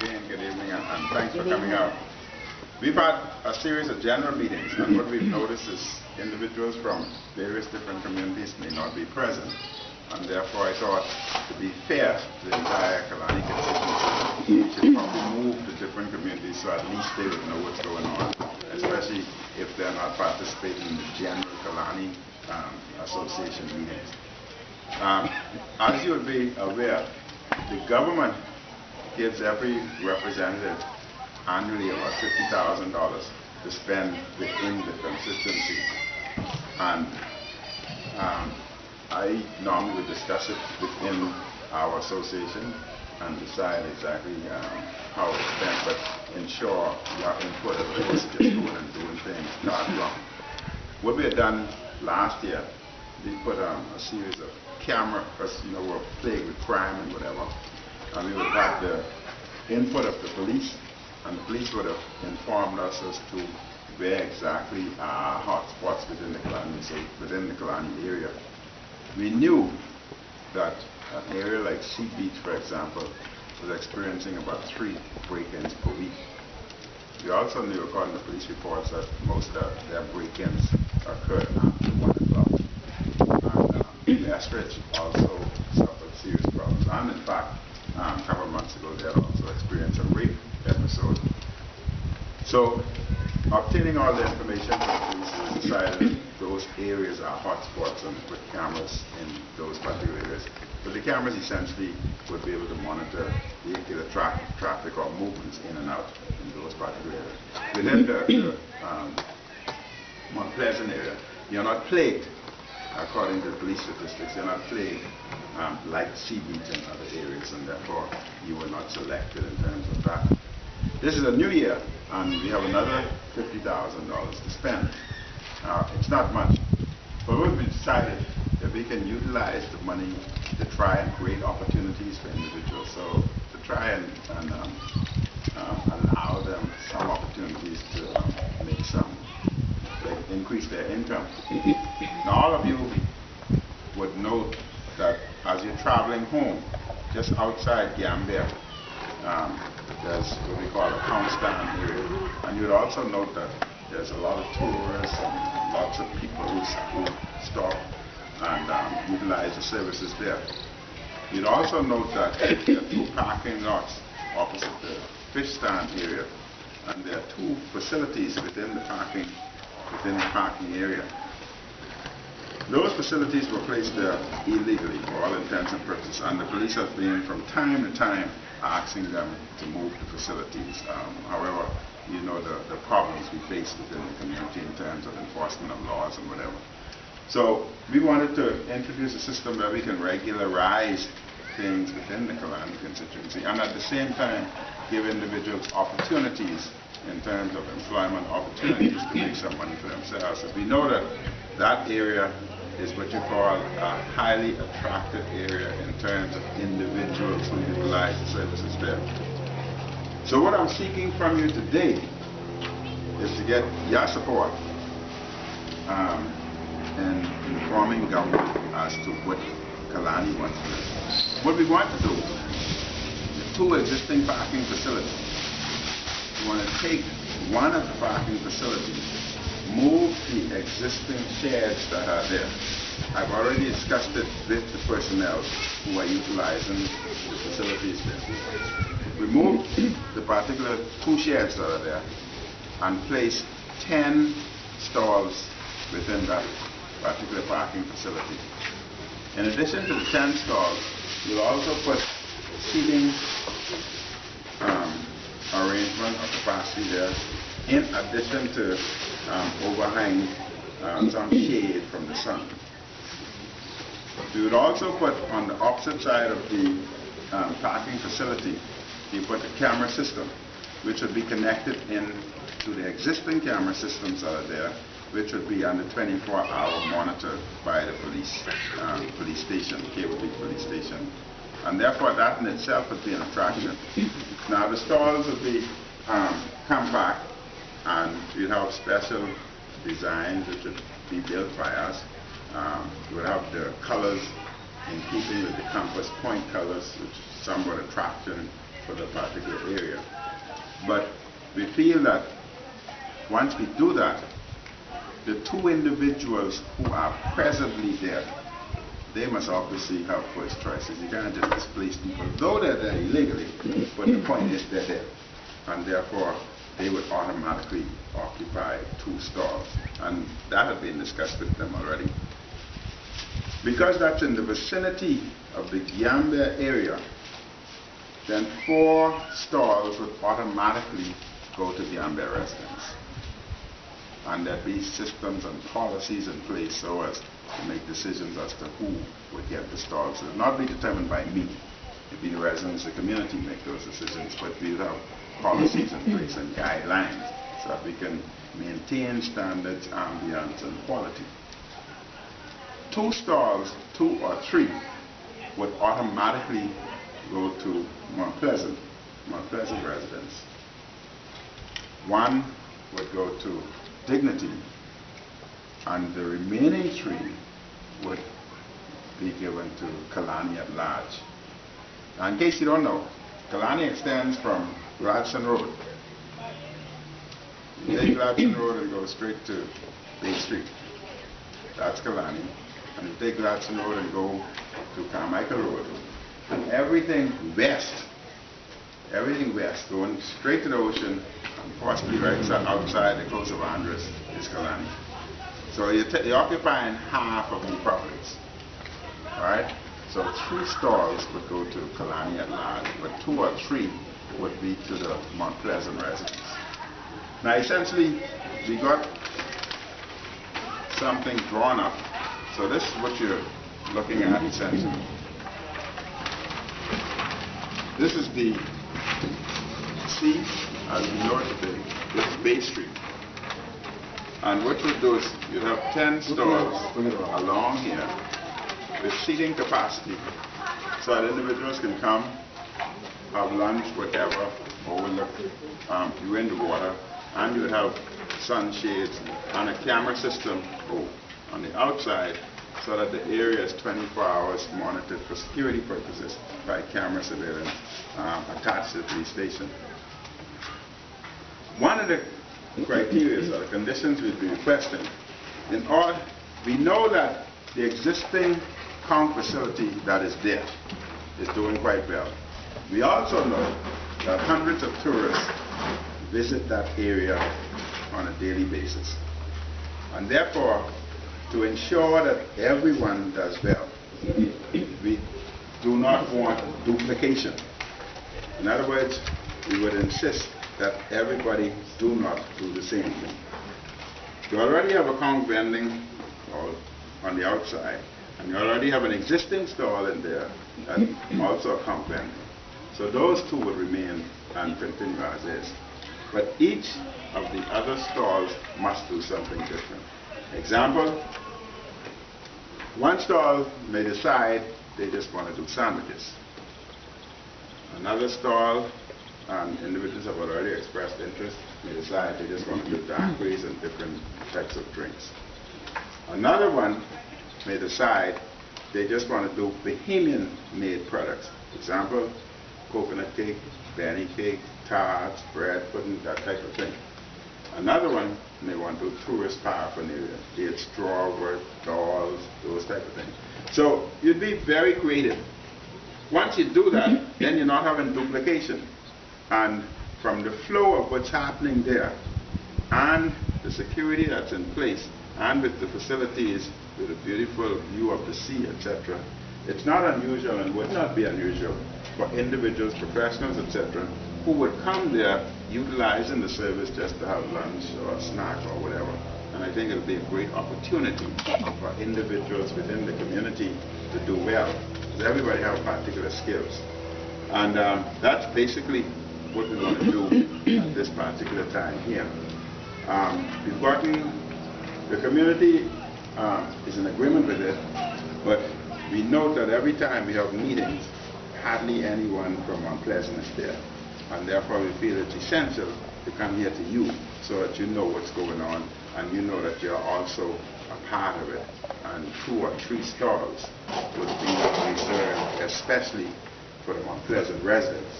Again, good evening and thanks for coming out. We've had a series of general meetings, and what we've noticed is individuals from various different communities may not be present, and therefore I thought, to be fair to the entire Kalani constituency, we should probably move to different communities so at least they would know what's going on, especially if they're not participating in the general Kalani Association meetings. As you would be aware, the government gives every representative annually about $50,000 to spend within the constituency, and I normally would discuss it within our association and decide exactly how it's spent, but ensure your input as opposed to just going and doing things not wrong. What we had done last year, we put a series of camera, because we're plagued with crime and whatever, and we would have the input of the police, and the police would have informed us as to where exactly are hotspots within the Kalani area. We knew that an area like Sea Beach, for example, was experiencing about 3 break-ins per week. We also knew, according to police reports, that most of their break-ins occurred after 1 o'clock. And Westridge also suffered serious problems. And in fact, a couple of months ago, they had also experienced a rape episode. So, obtaining all the information from the police, we decided those areas are hotspots and put cameras in those particular areas. But the cameras essentially would be able to monitor vehicular traffic or movements in and out in those particular areas. Within the Mount Pleasant area, you're not plagued, according to the police statistics, you're not plagued like Sea Beach and other areas, and therefore you were not selected in terms of that. This is a new year, and we have another $50,000 to spend. It's not much, but we decided that we can utilize the money to try and create opportunities for individuals. So to try and allow them some opportunities to make some, like increase their income. Now all of you would note that as you're traveling home, just outside Gambia, there's what we call a count stand area, and you'd also note that there's a lot of tourists and lots of people who stop and utilize the services there. You'd also note that there are 2 parking lots opposite the fish stand area, and there are 2 facilities within the parking area. Those facilities were placed there illegally for all intents and purposes, and the police have been from time to time asking them to move the facilities. However, you know the problems we face within the community in terms of enforcement of laws and whatever. So we wanted to introduce a system where we can regularize things within the Kalani constituency, and at the same time give individuals opportunities in terms of employment opportunities to make some money for themselves. If we know that that area is what you call a highly attractive area in terms of individuals who utilize the services there. So what I'm seeking from you today is to get your support in informing government as to what Kalani wants to do. What we want to do, the 2 existing parking facilities, we want to take one of the parking facilities, move the existing sheds that are there. I've already discussed it with the personnel who are utilizing the facilities there. Remove the particular 2 sheds that are there and place 10 stalls within that particular parking facility. In addition to the 10 stalls, you'll also put seating arrangement or capacity there, in addition to overhang some shade from the sun. We would also put on the opposite side of the parking facility, you put a camera system, which would be connected in to the existing camera systems that are there, which would be under 24-hour monitored by the police station, KWB police station. And therefore that in itself would be an attraction. Now the stalls would be compact, and we'd have special designs which would be built by us. We would have the colors in keeping with the compass point colors, which somewhat attraction for the particular area. But we feel that once we do that, the two individuals who are presently there, they must obviously have first choices. You can't just displace people, though they're there illegally, but the point is they're there. And therefore, they would automatically occupy 2 stalls. And that had been discussed with them already. Because that's in the vicinity of the Gambia area, then 4 stalls would automatically go to Gambia residents. And there'd be systems and policies in place so as to make decisions as to who would get the stalls. It would not be determined by me. It'd be the residents of the community make those decisions, but we'd have policies in place and guidelines so that we can maintain standards, ambience, and quality. 2 stalls, 2 or 3, would automatically go to Mount Pleasant residents. 1 would go to Dignity, and the remaining 3 would be given to Kalani at large. Now, in case you don't know, Kalani extends from Gladstone Road. You take Gladstone Road and go straight to Bay Street. That's Kalani. And you take Gladstone Road and go to Carmichael Road. And everything west, going straight to the ocean, and possibly right outside the coast of Andres, is Kalani. So you're occupying half of the properties. Alright? So 3 stalls would go to Kalani at large, but 2 or 3 would be to the Mount Pleasant residents. Now essentially, we got something drawn up. So this is what you're looking at essentially. This is the sea, as we know it today. This is Bay Street. And what you do is you have 10 stalls along here with seating capacity so that individuals can come, have lunch, whatever, overlook, you in the water, and you would have sunshades and a camera system on the outside so that the area is 24 hours monitored for security purposes by camera surveillance attached to the police station. One of the criteria or the conditions we'd be requesting, we know that the existing conch facility that is there is doing quite well. We also know that hundreds of tourists visit that area on a daily basis. And therefore, to ensure that everyone does well, we do not want duplication. In other words, we would insist that everybody do not do the same thing. You already have a conch vending on the outside, and you already have an existing stall in there that's also a conch vending. So those 2 would remain and continue as is. But each of the other stalls must do something different. Example, 1 stall may decide they just want to do sandwiches. Another stall, and individuals have already expressed interest, may decide they just want to do daiquiris and different types of drinks. Another one may decide they just want to do Bahamian-made products. Example, coconut cake, benny cake, tarts, bread, pudding, that type of thing. Another one may want to do tourist paraphernalia, be it straw work, dolls, those type of things. So you'd be very creative. Once you do that, then you're not having duplication. And from the flow of what's happening there, and the security that's in place, and with the facilities, with a beautiful view of the sea, etc., it's not unusual and would not be unusual for individuals, professionals, etc., who would come there utilizing the service just to have lunch or a snack or whatever. And I think it would be a great opportunity for individuals within the community to do well, because everybody has particular skills. And that's basically what we want to do at this particular time here. We've gotten, the community is in agreement with it, but we note that every time we have meetings, hardly anyone from Mount Pleasant is there. And therefore we feel it's essential to come here to you so that you know what's going on and you know that you're also a part of it. And 2 or 3 stalls would be reserved especially for the Mount Pleasant residents.